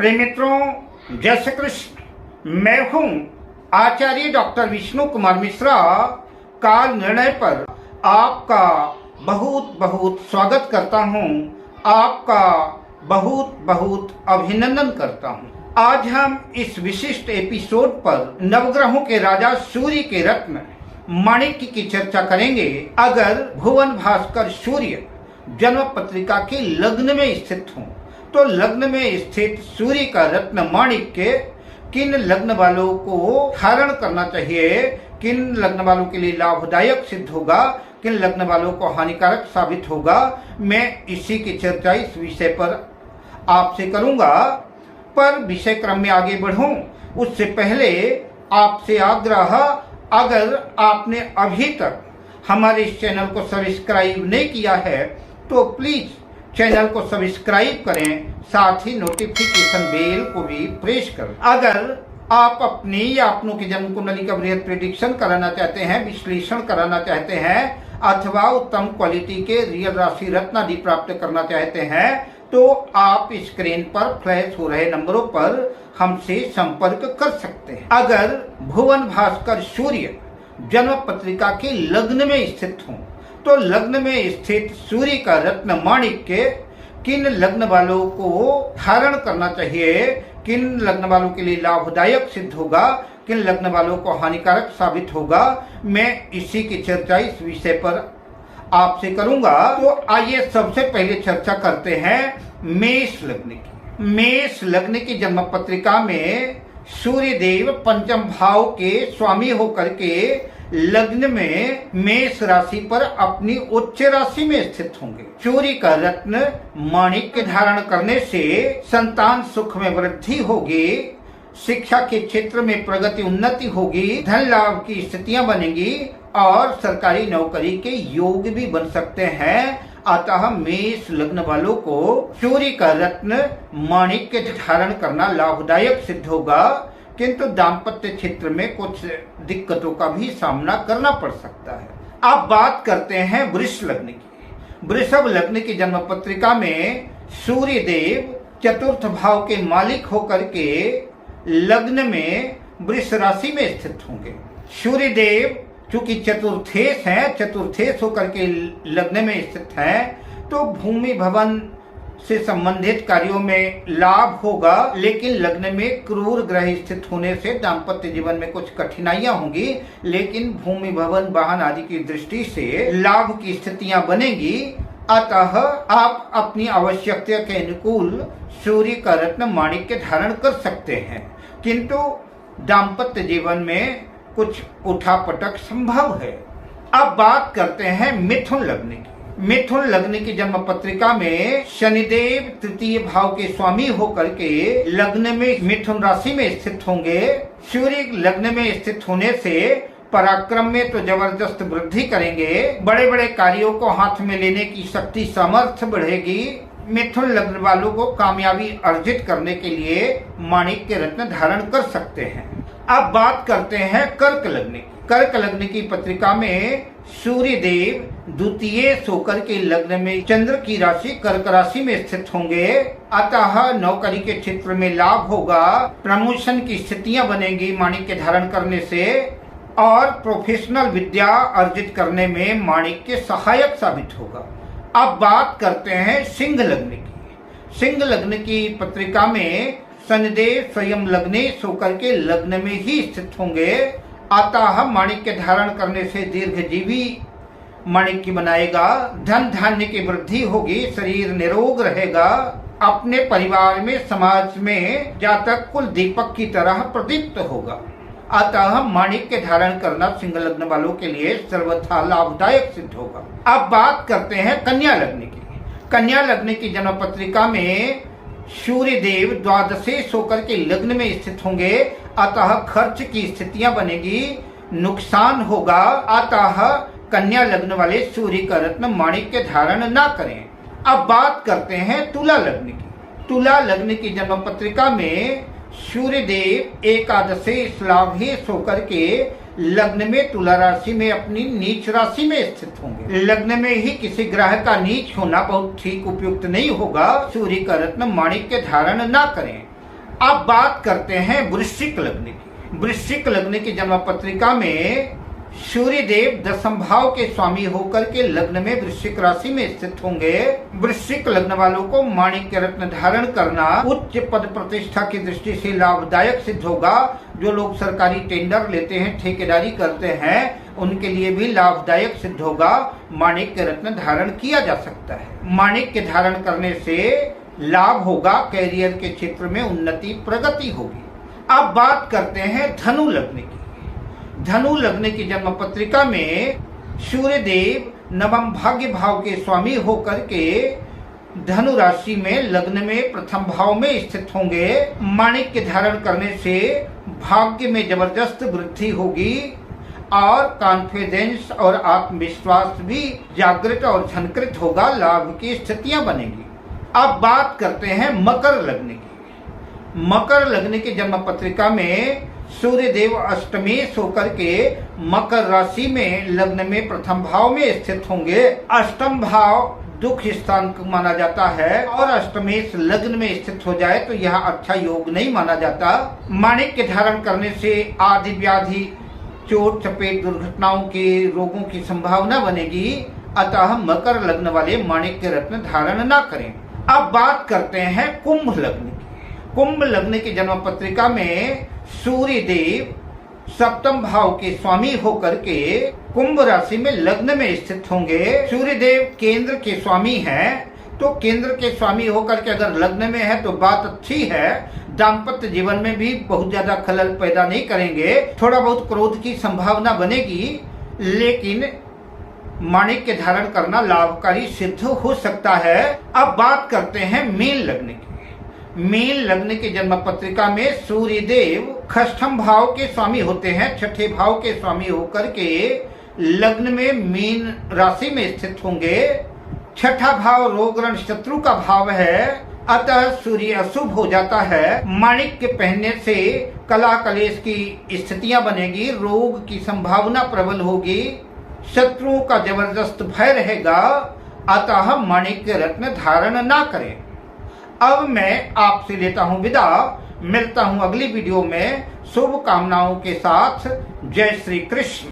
प्रिय मित्रों, जय श्री कृष्ण। मैं हूं आचार्य डॉक्टर विष्णु कुमार मिश्रा। काल निर्णय पर आपका बहुत बहुत स्वागत करता हूं, आपका बहुत बहुत अभिनंदन करता हूं। आज हम इस विशिष्ट एपिसोड पर नवग्रहों के राजा सूर्य के रत्न माणिक्य की चर्चा करेंगे। अगर भुवन भास्कर सूर्य जन्म पत्रिका के लग्न में स्थित हों तो लग्न में स्थित सूर्य का रत्न माणिक्य किन लग्न वालों को धारण करना चाहिए, किन लग्न वालों के लिए लाभदायक सिद्ध होगा, किन लग्न वालों को हानिकारक साबित होगा, मैं इसी की चर्चा इस विषय पर आपसे करूंगा। पर विषय क्रम में आगे बढ़ूं उससे पहले आपसे आग्रह, अगर आपने अभी तक हमारे इस चैनल को सब्सक्राइब नहीं किया है तो प्लीज चैनल को सब्सक्राइब करें, साथ ही नोटिफिकेशन बेल को भी प्रेस करें। अगर आप अपनी या अपनों की जन्म कुंडली का बृहद प्रेडिक्शन कराना चाहते हैं, विश्लेषण कराना चाहते हैं अथवा उत्तम क्वालिटी के रियल राशि रत्न आदि प्राप्त करना चाहते हैं तो आप स्क्रीन पर फ्लैश हो रहे नंबरों पर हमसे संपर्क कर सकते हैं। अगर भुवन भास्कर सूर्य जन्म पत्रिका के लग्न में स्थित हों तो लग्न में स्थित सूर्य का रत्न माणिक्य किन लग्न वालों को धारण करना चाहिए, किन लग्न वालों के लिए लाभदायक सिद्ध होगा, किन लग्न वालों को हानिकारक साबित होगा, मैं इसी की चर्चा इस विषय पर आपसे करूंगा। तो आइए सबसे पहले चर्चा करते हैं मेष लग्न की। मेष लग्न की जन्म पत्रिका में सूर्य देव पंचम भाव के स्वामी होकर के लग्न में मेष राशि पर अपनी उच्च राशि में स्थित होंगे। सूर्य का रत्न माणिक्य धारण करने से संतान सुख में वृद्धि होगी, शिक्षा के क्षेत्र में प्रगति उन्नति होगी, धन लाभ की स्थितियां बनेंगी और सरकारी नौकरी के योग भी बन सकते हैं। अतः मेष लग्न वालों को सूर्य का रत्न माणिक्य धारण करना लाभदायक सिद्ध होगा, किंतु दाम्पत्य क्षेत्र में कुछ दिक्कतों का भी सामना करना पड़ सकता है। अब बात करते हैं वृष लग्न की। वृषभ लग्न की जन्म पत्रिका में सूर्य देव चतुर्थ भाव के मालिक होकर के लग्न में वृष राशि में स्थित होंगे। सूर्य देव चूंकि चतुर्थेश हैं, चतुर्थेश होकर के लग्न में स्थित हैं तो भूमि भवन से संबंधित कार्यों में लाभ होगा, लेकिन लग्न में क्रूर ग्रह स्थित होने से दाम्पत्य जीवन में कुछ कठिनाइयां होंगी, लेकिन भूमि भवन वाहन आदि की दृष्टि से लाभ की स्थितियां बनेंगी। अतः आप अपनी आवश्यकता के अनुकूल सूर्य का रत्न माणिक्य धारण कर सकते हैं, किंतु दाम्पत्य जीवन में कुछ उठापटक संभव है। अब बात करते हैं मिथुन लग्न की। मिथुन लग्न की जन्म पत्रिका में शनिदेव तृतीय भाव के स्वामी होकर के लग्न में मिथुन राशि में स्थित होंगे। सूर्य लग्न में स्थित होने से पराक्रम में तो जबरदस्त वृद्धि करेंगे, बड़े बड़े कार्यों को हाथ में लेने की शक्ति सामर्थ्य बढ़ेगी। मिथुन लग्न वालों को कामयाबी अर्जित करने के लिए माणिक्य रत्न धारण कर सकते हैं। अब बात करते हैं कर्क लग्न की। कर्क लग्न की पत्रिका में सूर्य देव द्वितीय होकर के लग्न में चंद्र की राशि कर्क राशि में स्थित होंगे। अतः नौकरी के क्षेत्र में लाभ होगा, प्रमोशन की स्थितियां बनेंगी माणिक्य धारण करने से, और प्रोफेशनल विद्या अर्जित करने में माणिक्य सहायक साबित होगा। अब बात करते हैं सिंह लग्न की। सिंह लग्न की पत्रिका में शनिदेव स्वयं लग्नेश होकर के लग्न में ही स्थित होंगे। अतः माणिक्य धारण करने से दीर्घजीवी माणिक्य बनाएगा, धन धान्य की वृद्धि होगी, शरीर निरोग रहेगा, अपने परिवार में समाज में जातक कुल दीपक की तरह प्रदीप्त होगा। अतः माणिक्य धारण करना सिंह लग्न वालों के लिए सर्वथा लाभदायक सिद्ध होगा। अब बात करते हैं कन्या लग्न की। कन्या लग्न की जन्म पत्रिका में सूर्य देव द्वादशेश होकर के लग्न में स्थित होंगे। अतः खर्च की स्थितियां बनेगी, नुकसान होगा। अतः कन्या लग्न वाले सूर्य का रत्न माणिक्य धारण न करें। अब बात करते हैं तुला लग्न की। तुला लग्न की जन्म पत्रिका में सूर्य देव एकादशेश लाभेश होकर के लग्न में तुला राशि में अपनी नीच राशि में स्थित होंगे। लग्न में ही किसी ग्रह का नीच होना बहुत ठीक उपयुक्त नहीं होगा। सूर्य का रत्न माणिक्य धारण न करें। अब बात करते हैं वृश्चिक लग्न की। वृश्चिक लग्न की जन्म पत्रिका में सूर्य देव दशम भाव के स्वामी होकर के लग्न में वृश्चिक राशि में स्थित होंगे। वृश्चिक लग्न वालों को माणिक्य रत्न धारण करना उच्च पद प्रतिष्ठा की दृष्टि से लाभदायक सिद्ध होगा। जो लोग सरकारी टेंडर लेते हैं, ठेकेदारी करते हैं, उनके लिए भी लाभदायक सिद्ध होगा। माणिक्य रत्न धारण किया जा सकता है। माणिक्य धारण करने से लाभ होगा, कैरियर के क्षेत्र में उन्नति प्रगति होगी। अब बात करते हैं धनु लग्न की। धनु लग्न की जन्म पत्रिका में सूर्य देव नवम भाग्य भाव के स्वामी होकर के धनु राशि में लग्न में प्रथम भाव में स्थित होंगे। माणिक्य धारण करने से भाग्य में जबरदस्त वृद्धि होगी और कॉन्फिडेंस और आत्मविश्वास भी जागृत और झनकृत होगा। लाभ की स्थितियां बनेगी। अब बात करते हैं मकर लग्न की। मकर लग्न की जन्म पत्रिका में सूर्य देव अष्टमेश होकर के मकर राशि में लग्न में प्रथम भाव में स्थित होंगे। अष्टम भाव दुख स्थान माना जाता है और अष्टमेश लग्न में स्थित हो जाए तो यह अच्छा योग नहीं माना जाता। माणिक्य धारण करने से आदि व्याधि, चोट चपेट, दुर्घटनाओं के रोगों की संभावना बनेगी। अतः मकर लग्न वाले माणिक्य रत्न धारण न करें। अब बात करते हैं कुंभ लग्न की। कुंभ लग्न की जन्म पत्रिका में सूर्य देव सप्तम भाव के स्वामी होकर के कुंभ राशि में लग्न में स्थित होंगे। सूर्य देव केंद्र के स्वामी हैं, तो केंद्र के स्वामी होकर के अगर लग्न में है तो बात अच्छी है। दाम्पत्य जीवन में भी बहुत ज्यादा खलल पैदा नहीं करेंगे। थोड़ा बहुत क्रोध की संभावना बनेगी, लेकिन माणिक्य धारण करना लाभकारी सिद्ध हो सकता है। अब बात करते हैं मीन लग्न की। मीन लग्न की जन्म पत्रिका में सूर्य देव षष्ठम भाव के स्वामी होते हैं। छठे भाव के स्वामी होकर के लग्न में मीन राशि में स्थित होंगे। छठा भाव रोग ऋण शत्रु का भाव है, अतः सूर्य अशुभ हो जाता है। माणिक्य पहनने से कला कलेश की स्थितियां बनेगी। रोग की संभावना प्रबल होगी। शत्रुओं का जबरदस्त भय रहेगा, अतः माणिक्य रत्न धारण ना करें। अब मैं आपसे लेता हूं विदा। मिलता हूं अगली वीडियो में शुभ कामनाओं के साथ। जय श्री कृष्ण।